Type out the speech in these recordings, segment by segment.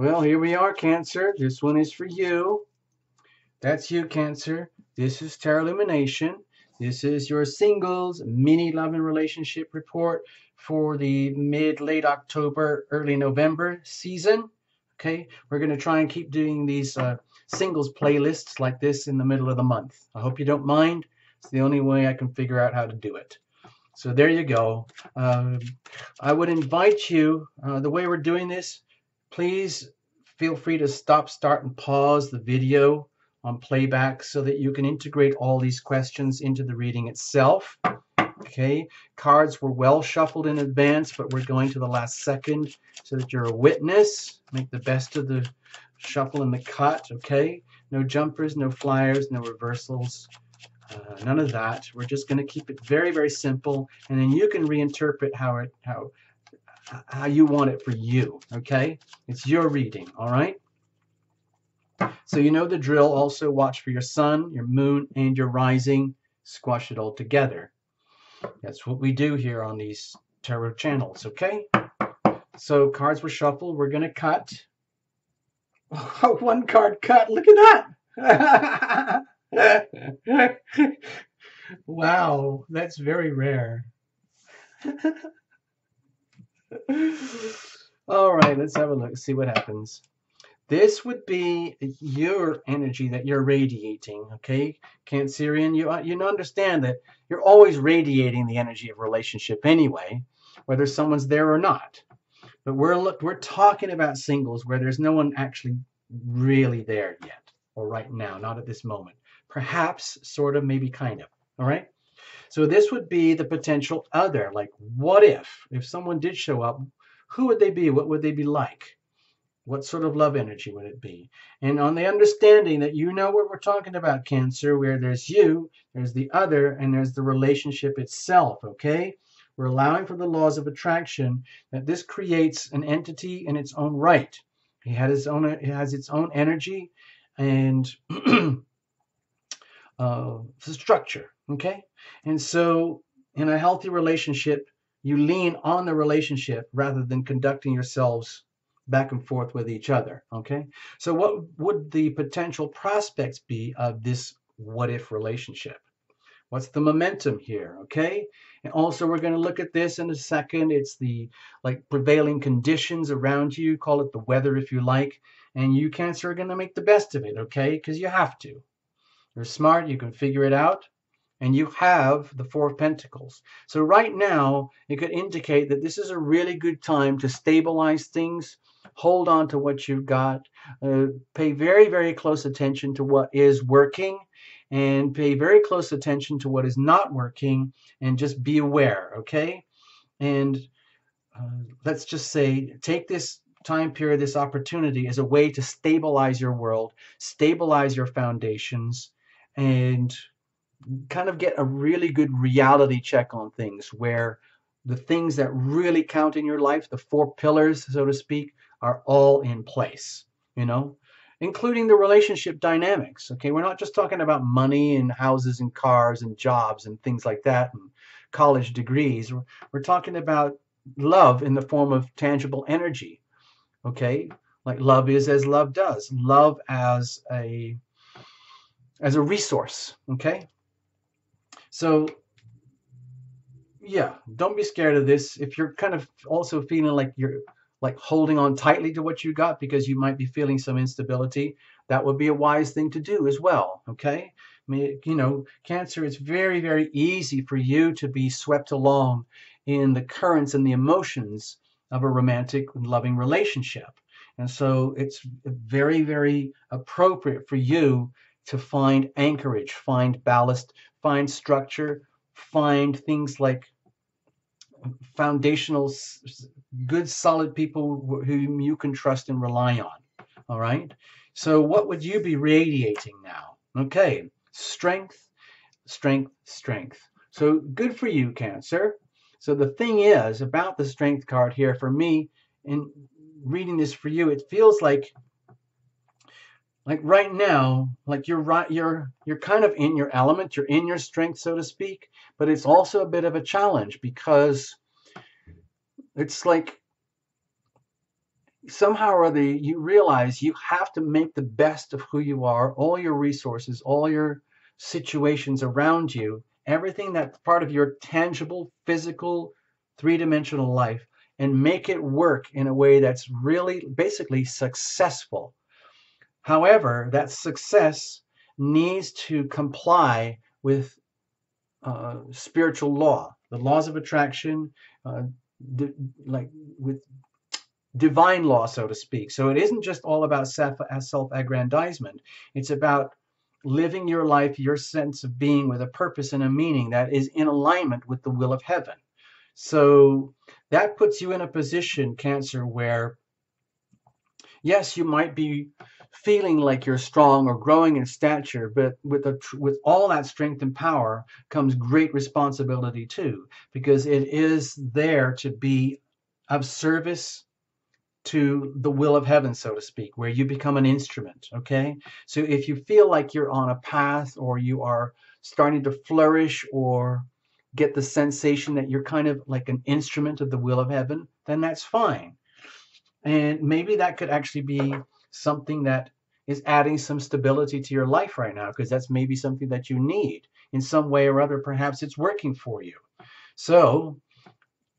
Well, here we are, Cancer. This one is for you. That's you, Cancer. This is Tarot Illumination. This is your singles mini love and relationship report for the late October, early November season. Okay, we're going to try and keep doing these singles playlists like this in the middle of the month. I hope you don't mind. It's the only way I can figure out how to do it. So there you go. I would invite you, the way we're doing this, please feel free to stop, start, and pause the video on playback so that you can integrate all these questions into the reading itself. Okay, cards were well shuffled in advance, but we're going to the last second so that you're a witness. Make the best of the shuffle and the cut, okay? No jumpers, no flyers, no reversals. None of that. We're just going to keep it very, very simple, and then you can reinterpret how you want it for you, okay? It's your reading, all right? So you know the drill. Also watch for your sun, your moon, and your rising. Squash it all together. That's what we do here on these tarot channels, okay? So cards were shuffled. We're going to cut. Oh, one card cut. Look at that. Wow, that's very rare. All right, let's have a look, see what happens. This would be your energy that you're radiating, okay? Cancerian, you understand that you're always radiating the energy of relationship anyway, whether someone's there or not. But we're talking about singles where there's no one actually really there yet, or right now, not at this moment. Perhaps, sort of, maybe kind of, all right? So this would be the potential other. Like, what if someone did show up, who would they be? What would they be like? What sort of love energy would it be? And on the understanding that you know what we're talking about, Cancer, where there's you, there's the other, and there's the relationship itself, okay? We're allowing for the laws of attraction that this creates an entity in its own right. It has its own energy and structure, okay? And so in a healthy relationship, you lean on the relationship rather than conducting yourselves back and forth with each other, okay? So what would the potential prospects be of this what-if relationship? What's the momentum here, okay? And also we're going to look at this in a second. It's the prevailing conditions around you. Call it the weather if you like. And you, Cancer, are going to make the best of it, okay? Because you have to. You're smart, you can figure it out, and you have the Four of Pentacles. So right now, it could indicate that this is a really good time to stabilize things, hold on to what you've got, pay very, very close attention to what is working, and pay very close attention to what is not working, and just be aware, okay? And let's just say, take this time period, this opportunity as a way to stabilize your world, stabilize your foundations, and kind of get a really good reality check on things where the things that really count in your life, the four pillars, so to speak, are all in place, you know, including the relationship dynamics. Okay, we're not just talking about money and houses and cars and jobs and things like that and college degrees. We're talking about love in the form of tangible energy. Okay, like love is as love does. Love as a resource, okay? So, yeah, don't be scared of this. If you're kind of also feeling like you're holding on tightly to what you got because you might be feeling some instability, that would be a wise thing to do as well, okay? I mean, you know, Cancer, it's very, very easy for you to be swept along in the currents and the emotions of a romantic and loving relationship. And so it's very, very appropriate for you to find anchorage, find ballast, find structure, find things like foundational, good, solid people whom you can trust and rely on. All right? So what would you be radiating now? Okay, strength, strength, strength. So good for you, Cancer. So the thing is about the strength card here, for me, in reading this for you, it feels like right now, like you're kind of in your element, you're in your strength, so to speak, but it's also a bit of a challenge because it's like somehow or other you realize you have to make the best of who you are, all your resources, all your situations around you, everything that's part of your tangible, physical, three-dimensional life, and make it work in a way that's really basically successful. However, that success needs to comply with spiritual law, the laws of attraction, uh, like with divine law, so to speak. So it isn't just all about self-aggrandizement. It's about living your life, your sense of being with a purpose and a meaning that is in alignment with the will of heaven. So that puts you in a position, Cancer, where yes, you might be feeling like you're strong or growing in stature, but with all that strength and power comes great responsibility too, because it is there to be of service to the will of heaven, so to speak, where you become an instrument. Okay. So if you feel like you're on a path or you are starting to flourish or get the sensation that you're kind of like an instrument of the will of heaven, then that's fine. And maybe that could actually be something that is adding some stability to your life right now, because that's maybe something that you need in some way or other. Perhaps it's working for you. So,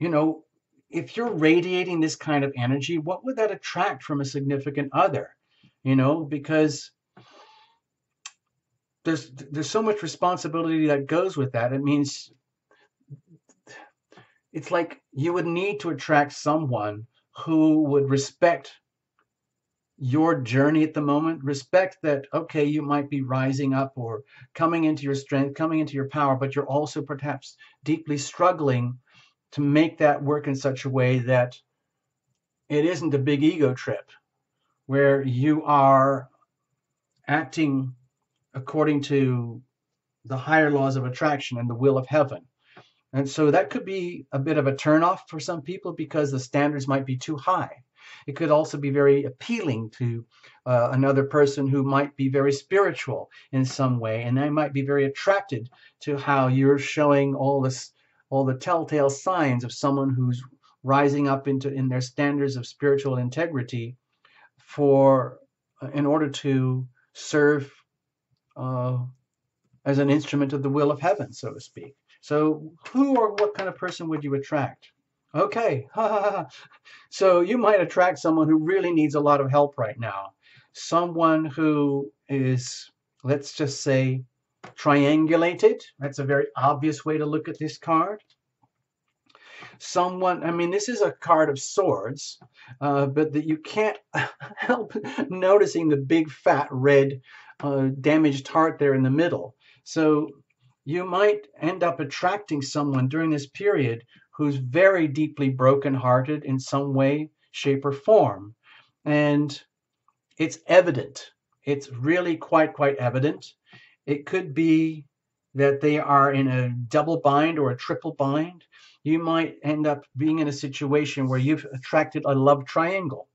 you know, if you're radiating this kind of energy, what would that attract from a significant other? Because there's so much responsibility that goes with that. It means it's like you would need to attract someone who would respect your journey at the moment, respect that, okay, you might be rising up or coming into your strength, coming into your power, but you're also perhaps deeply struggling to make that work in such a way that it isn't a big ego trip where you are acting according to the higher laws of attraction and the will of heaven. And so that could be a bit of a turnoff for some people because the standards might be too high. It could also be very appealing to another person who might be very spiritual in some way, and they might be very attracted to how you're showing all the telltale signs of someone who's rising up in their standards of spiritual integrity for in order to serve uh, as an instrument of the will of heaven, so to speak. So, who or what kind of person would you attract? Okay, so you might attract someone who really needs a lot of help right now. Someone who is, let's just say, triangulated. That's a very obvious way to look at this card. Someone, I mean, this is a card of swords, but that you can't help noticing the big fat red damaged heart there in the middle. So you might end up attracting someone during this period who's very deeply brokenhearted in some way, shape, or form. And it's evident. It's really quite evident. It could be that they are in a double bind or a triple bind. You might end up being in a situation where you've attracted a love triangle,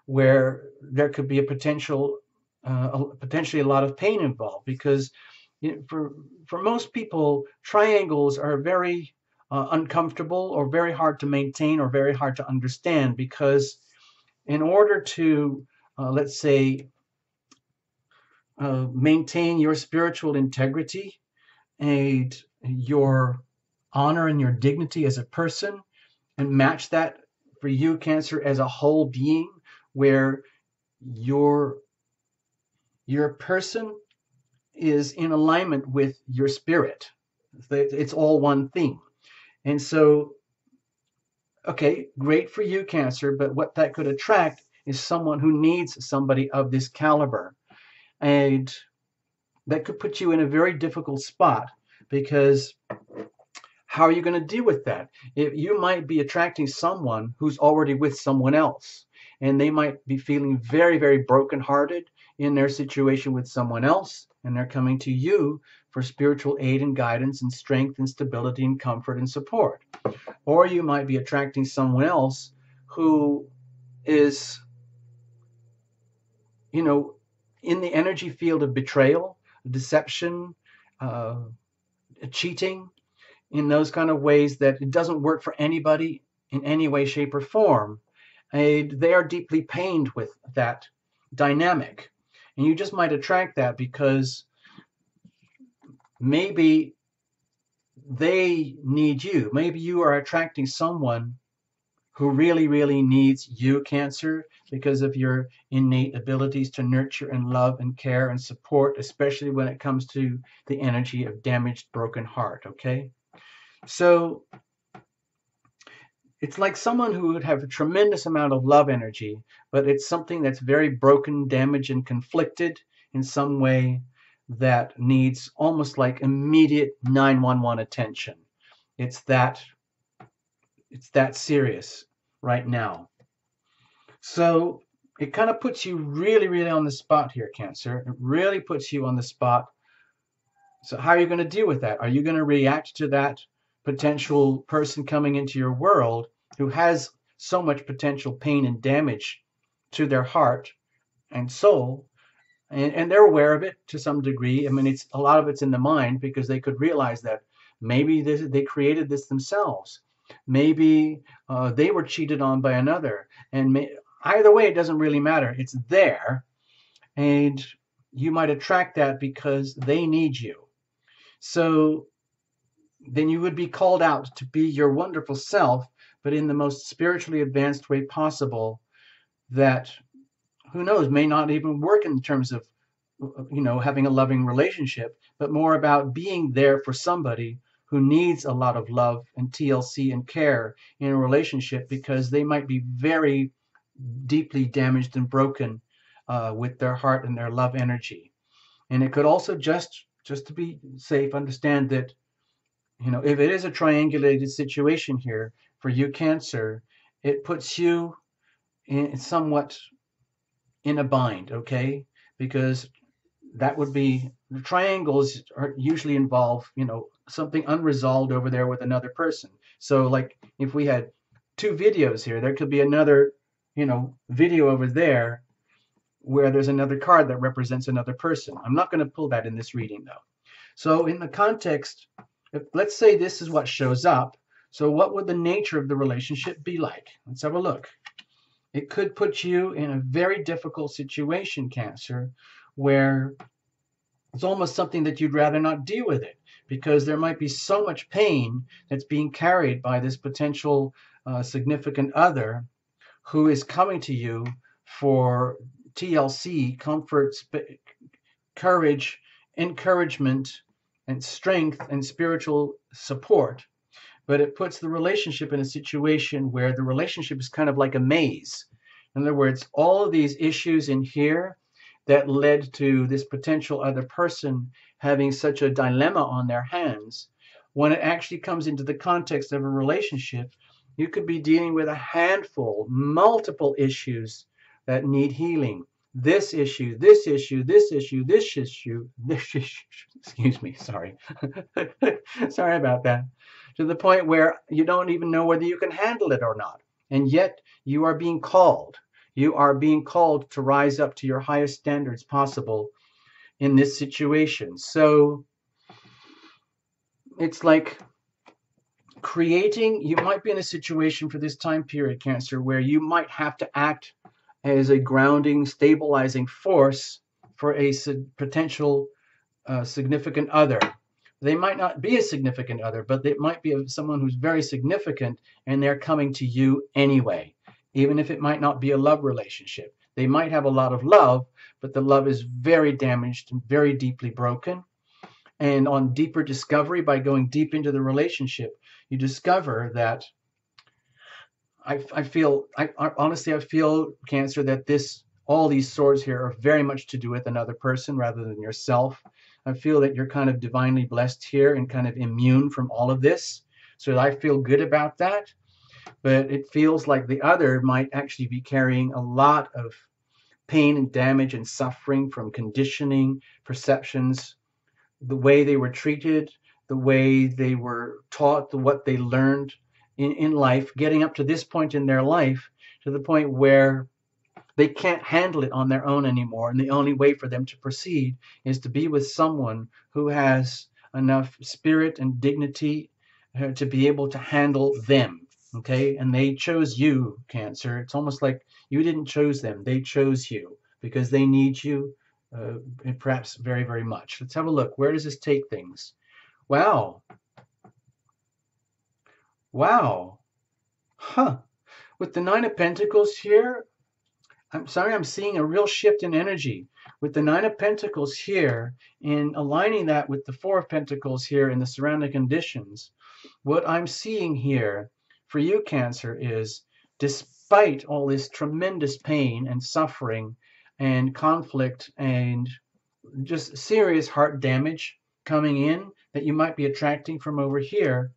where there could be a potentially a lot of pain involved, because for most people, triangles are very uncomfortable or very hard to maintain or very hard to understand, because in order to let's say maintain your spiritual integrity and your honor and your dignity as a person, and match that for you, Cancer, as a whole being, where your person is in alignment with your spirit. It's all one thing. And so, okay, great for you, Cancer, but what that could attract is someone who needs somebody of this caliber. And that could put you in a very difficult spot, because how are you going to deal with that? You might be attracting someone who's already with someone else, and they might be feeling very brokenhearted in their situation with someone else, and they're coming to you for spiritual aid and guidance and strength and stability and comfort and support. Or you might be attracting someone else who is, in the energy field of betrayal, deception, uh, cheating, in those kind of ways that it doesn't work for anybody in any way, shape, or form. they are deeply pained with that dynamic. And you just might attract that because maybe they need you. Maybe you are attracting someone who really, really needs you, Cancer, because of your innate abilities to nurture and love and care and support, especially when it comes to the energy of damaged, broken heart, okay? So it's like someone who would have a tremendous amount of love energy, but it's something that's very broken, damaged, and conflicted in some way that needs almost like immediate 911 attention. It's that it's that serious right now. So it kind of puts you really, really on the spot here, Cancer. It really puts you on the spot. So how are you going to deal with that? Are you going to react to that potential person coming into your world who has so much potential pain and damage to their heart and soul? And they're aware of it to some degree. I mean, it's a lot of it's in the mind because they could realize that maybe they created this themselves. Maybe they were cheated on by another. And either way, it doesn't really matter. It's there. And you might attract that because they need you. So then you would be called out to be your wonderful self, but in the most spiritually advanced way possible that, who knows, may not even work in terms of, having a loving relationship, but more about being there for somebody who needs a lot of love and TLC and care in a relationship because they might be very deeply damaged and broken with their heart and their love energy. And it could also just to be safe, understand that, if it is a triangulated situation here for you, Cancer, it puts you in somewhat in a bind, okay? Because that would be, the triangles are usually involve, something unresolved over there with another person. So like if we had two videos here, there could be another, video over there where there's another card that represents another person. I'm not going to pull that in this reading though. So in the context, let's say this is what shows up. So what would the nature of the relationship be like? Let's have a look. It could put you in a very difficult situation, Cancer, where it's almost something that you'd rather not deal with it because there might be so much pain that's being carried by this potential significant other who is coming to you for TLC, comfort, courage, encouragement, and strength and spiritual support. But it puts the relationship in a situation where the relationship is kind of like a maze. In other words, all of these issues in here that led to this potential other person having such a dilemma on their hands, when it actually comes into the context of a relationship, you could be dealing with a handful, multiple issues that need healing. This issue, this issue, this issue, this issue, this issue, excuse me, sorry. Sorry about that. To the point where you don't even know whether you can handle it or not. And yet you are being called. You are being called to rise up to your highest standards possible in this situation. So it's like creating, you might be in a situation for this time period, Cancer, where you might have to act as a grounding, stabilizing force for a potential significant other. They might not be a significant other, but it might be someone who's very significant and they're coming to you anyway, even if it might not be a love relationship. They might have a lot of love, but the love is very damaged and very deeply broken. And on deeper discovery, by going deep into the relationship, you discover that I feel, honestly, I feel, Cancer, that all these swords here are very much to do with another person rather than yourself. I feel that you're kind of divinely blessed here and kind of immune from all of this. So I feel good about that. But it feels like the other might actually be carrying a lot of pain and damage and suffering from conditioning, perceptions, the way they were treated, the way they were taught, what they learned in life, getting up to this point in their life, to the point where they can't handle it on their own anymore. And the only way for them to proceed is to be with someone who has enough spirit and dignity to be able to handle them. Okay, and they chose you, Cancer. It's almost like you didn't choose them. They chose you because they need you, and perhaps very, very much. Let's have a look. Where does this take things? Wow. Wow. Huh. With the Nine of Pentacles here, I'm sorry, I'm seeing a real shift in energy. With the Nine of Pentacles here, and aligning that with the Four of Pentacles here in the surrounding conditions, what I'm seeing here for you, Cancer, is despite all this tremendous pain and suffering and conflict and just serious heart damage coming in that you might be attracting from over here,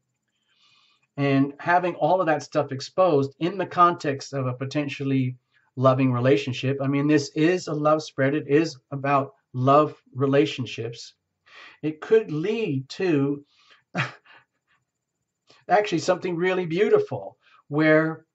and having all of that stuff exposed in the context of a potentially loving relationship. I mean, this is a love spread. It is about love relationships. It could lead to actually something really beautiful where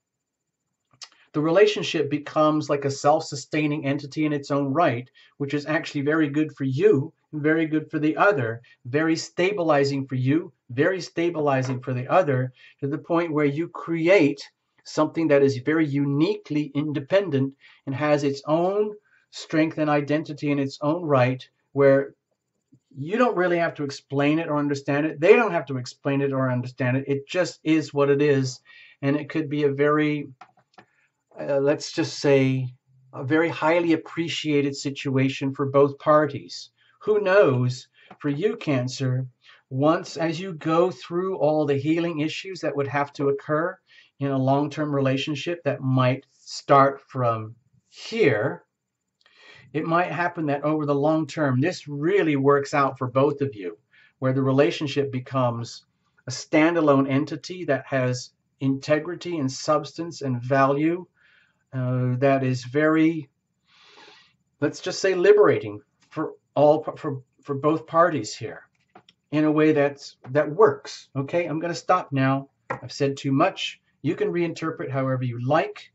the relationship becomes like a self-sustaining entity in its own right, which is actually very good for you, very good for the other, very stabilizing for you, very stabilizing for the other, to the point where you create something that is very uniquely independent and has its own strength and identity in its own right, where you don't really have to explain it or understand it. They don't have to explain it or understand it. It just is what it is. And it could be a very let's just say, a very highly appreciated situation for both parties. Who knows, for you, Cancer, once as you go through all the healing issues that would have to occur in a long-term relationship that might start from here, it might happen that over the long term, this really works out for both of you, where the relationship becomes a standalone entity that has integrity and substance and value, that is very, let's just say, liberating for both parties here in a way that works. Okay, I'm going to stop now. I've said too much. You can reinterpret however you like.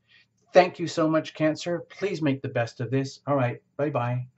Thank you so much, Cancer. Please make the best of this. All right, bye-bye.